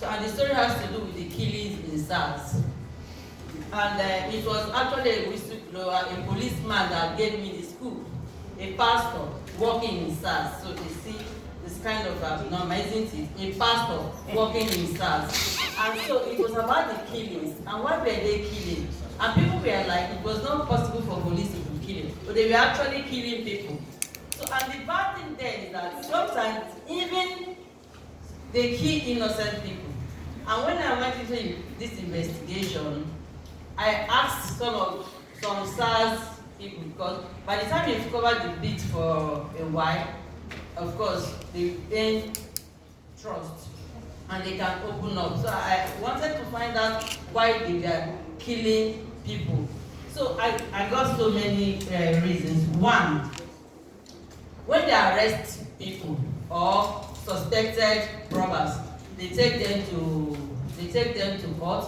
So, and the story has to do with the killings in SARS. And it was actually a whistleblower, a policeman that gave me the scoop, a pastor working in SARS. So they see this kind of abnormal, isn't it? A pastor working in SARS. And so it was about the killings. And why were they killing? And people were like, it was not possible for police to be killing, but they were actually killing people. So, and the bad thing there is that sometimes even they kill innocent people. And when I went into this investigation, I asked some SARS people, because by the time you've covered the beat for a while, of course, they gain trust and they can open up. So I wanted to find out why they were killing people. So I got so many reasons. One, when they arrest people or suspected robbers, they take them to court,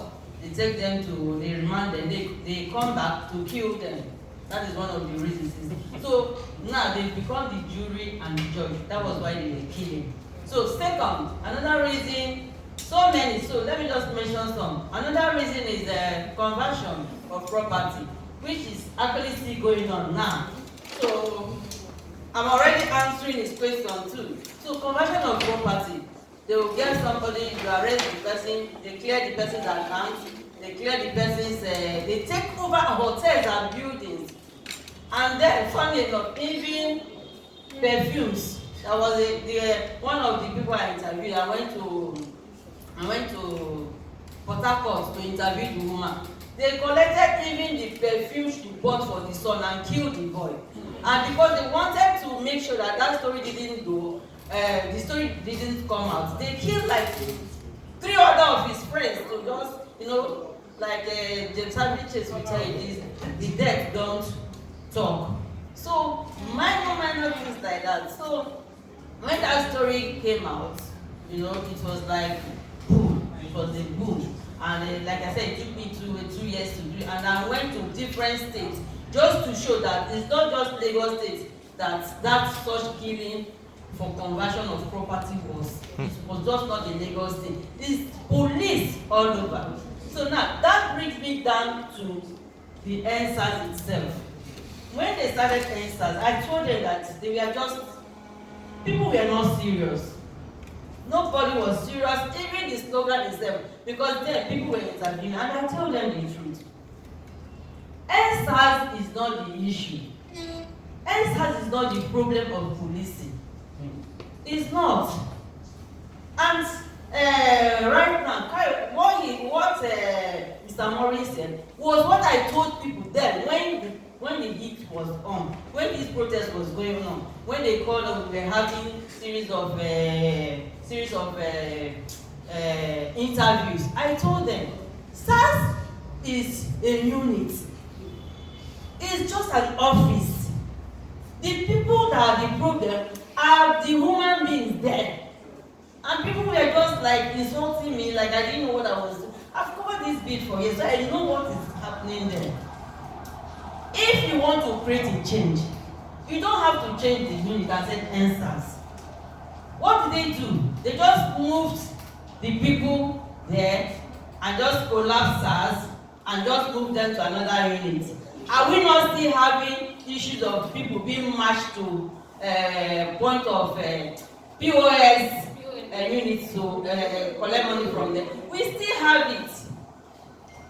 they remand them, they come back to kill them. That is one of the reasons. So now they become the jury and the judge. That was why they were killing. So second, another reason, so many, so let me just mention some. Another reason is conversion of property, which is actually still going on now. So I'm already answering his question too. So conversion of property, they will get somebody, you arrest the person, they clear the person's account, they clear the person's, they take over hotels and buildings. And then, funny enough, even perfumes. That was one of the people I interviewed. I went to Port Harcourt to interview the woman. They collected even the perfume she bought for the son and killed the boy. And because they wanted to make sure that that story didn't go, the story didn't come out, they killed like 3 other of his friends to just, like James Harvey Chase will tell you this, the dead don't talk. So minor things like that. So when that story came out, it was like boom, it was a boom. And like I said, it took me 2 years to do it. And I went to different states just to show that it's not just Lagos State that such killing for conversion of property was. It was just not in Lagos State. It's police all over. So now that brings me down to the NSAS itself. When they started NSAS, I told them that they were just, people were not serious. Nobody was serious, even the slogan itself, because then people were interviewing, and I told them the truth. NSAS is not the issue. NSAS is not the problem of policing. It's not. And right now, what Mr. Morris said was what I told people then when the heat was on, when this protest was going on, when they called us, we were having series of interviews. I told them, SARS is a unit. It's just an office. The people that are the problem are the human beings there. And people were just like insulting me, like I didn't know what I was doing. I've covered this bit for years, so I know what is happening there. If you want to create a change, you don't have to change the unit and say NSAS. What did they do? They just moved the people there and just collapsed SARS and just moved them to another unit. Are we not still having issues of people being marched to point of POS units to collect money from them? We still have it.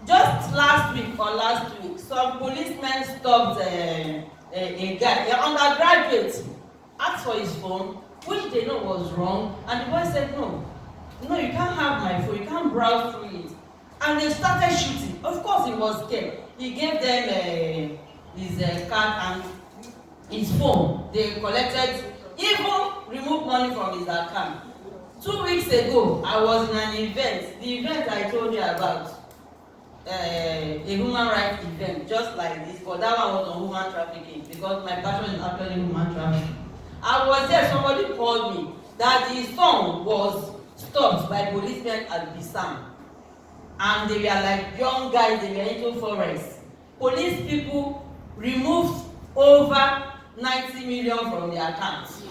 Just last week or last week, some policemen stopped a guy, an undergraduate, asked for his phone, which they know was wrong, and the boy said, no, you can't have my phone, you can't browse through it. And they started shooting. Of course, he was scared. He gave them his card and his phone. They collected, even removed money from his account. 2 weeks ago, I was in an event, the event I told you about. A human rights event just like this, but that one was on human trafficking because my passion is actually human trafficking. I was there, somebody called me that his son was stopped by policemen at Bissam, and they were like young guys, they were into forest. Police people removed over 90 million from their accounts.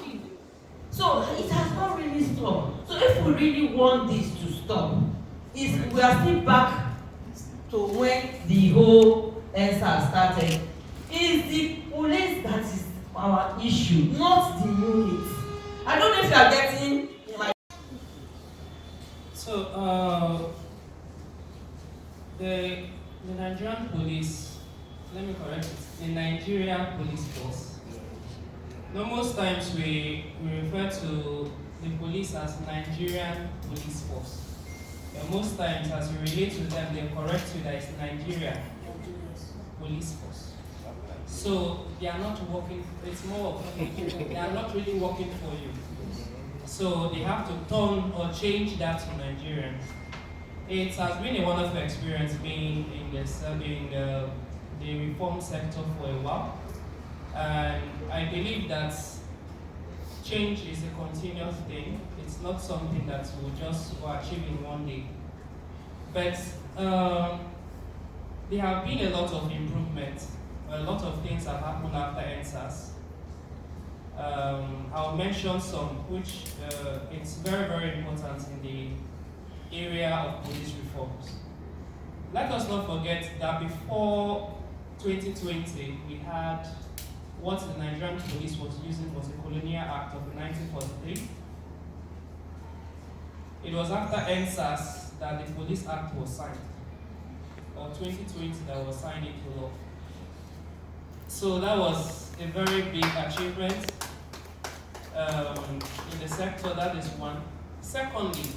So it has not really stopped. So if we really want this to stop, stop. We are still back to when the whole EndSARS started. It's the police that is our issue, not the unit. I don't know if you are getting my. So the Nigerian police, let me correct it, the Nigerian police force. No, most times we refer to the police as Nigerian police force. And most times as we relate to them, they correct you that it's Nigerian police force. So they are not working, it's more of, they are not really working for you. So they have to turn or change that to Nigerian. It has been a wonderful experience being in the reform sector for a while. And I believe that change is a continuous thing. It's not something that we'll just achieve in one day. But there have been a lot of improvements. A lot of things have happened after EndSARS. I'll mention some which it's very, very important in the area of police reforms. Let us not forget that before 2020, we had what the Nigerian police was using was a colonial act of 1943. It was after EndSARS that the police act was signed, or 2020 that was signed into law. So that was a very big achievement in the sector. That is one. Secondly,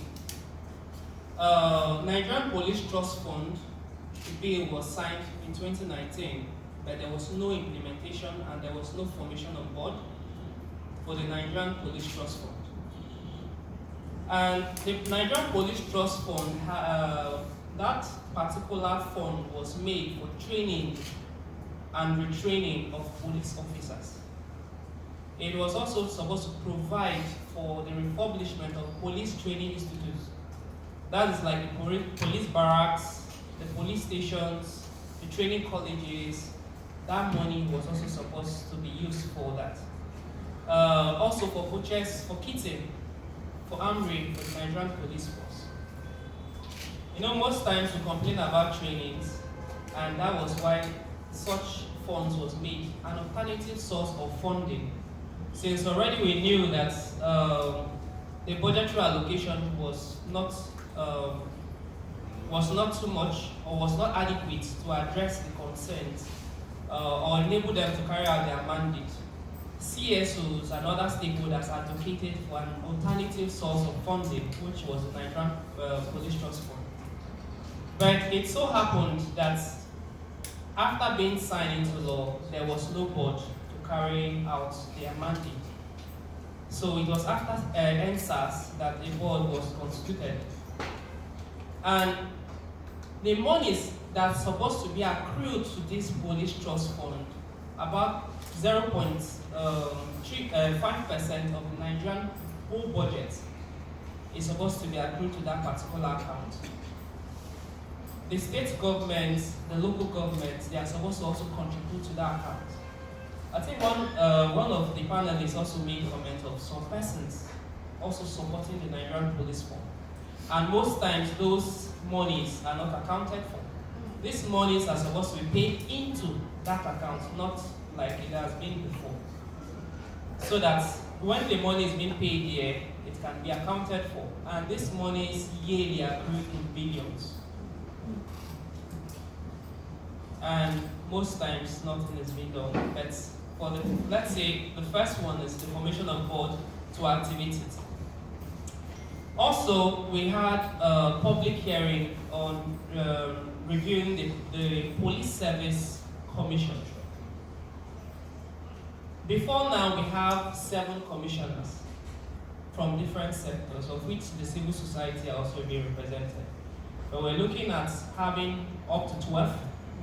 Nigerian Police Trust Fund, the bill was signed in 2019, but there was no implementation and there was no formation on board for the Nigerian Police Trust Fund. And the Nigerian Police Trust Fund, that particular fund was made for training and retraining of police officers. It was also supposed to provide for the refurbishment of police training institutes. That is like the police barracks, the police stations, the training colleges. That money was also supposed to be used for that. Also for purchase, for kitting, for armory for the Nigerian police force. You know, most times we complain about trainings, and that was why such funds was made, an alternative source of funding. Since already we knew that the budgetary allocation was not too much or was not adequate to address the concerns or enable them to carry out their mandate, CSOs and other stakeholders advocated for an alternative source of funding, which was the Nigerian Police Trust Fund. But it so happened that after being signed into law, there was no board to carry out their mandate. So it was after EndSARS that the board was constituted. And the monies that's supposed to be accrued to this police trust fund, about 0.5% of the Nigerian whole budget is supposed to be accrued to that particular account. The state governments, the local governments, they are supposed to also contribute to that account. I think one of the panelists also made comment of some persons also supporting the Nigerian police fund. And most times those monies are not accounted for. These monies are supposed to be paid into that account, not like it has been before. So that when the money is being paid here, it can be accounted for. And these monies yearly accrue in billions. And most times nothing is being done. But for the, let's say the first one is the formation of board to activate it. Also, we had a public hearing on reviewing the Police Service Commission. Before now, we have 7 commissioners from different sectors, of which the civil society are also being represented. But we're looking at having up to 12,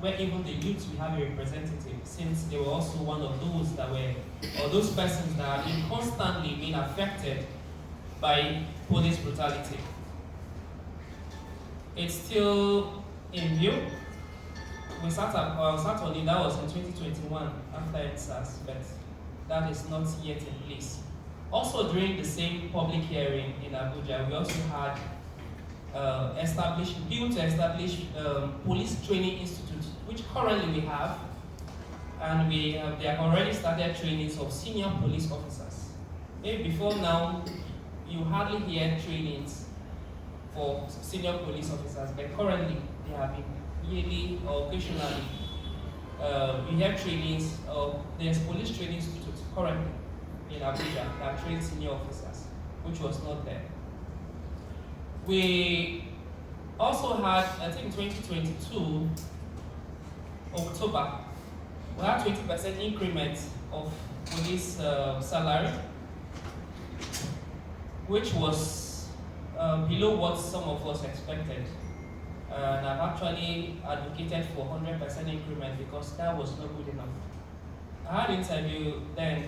where even the youth will have a representative, since they were also one of those that were, or those persons that have been constantly being affected by police brutality. It's still in view. We sat on it, that was in 2021 after EndSARS, but that is not yet in place. Also during the same public hearing in Abuja, we also had built to establish police training institute, which currently we have, and they have already started trainings of senior police officers. Maybe before now, you hardly hear trainings for senior police officers, but currently they have been yearly or occasionally. We have trainings. There's police training institute currently in Abuja that trains senior officers, which was not there. We also had, I think 2022, October, we had 20% increment of police salary, which was below what some of us expected. And I've actually advocated for 100% increment because that was not good enough. I had an interview then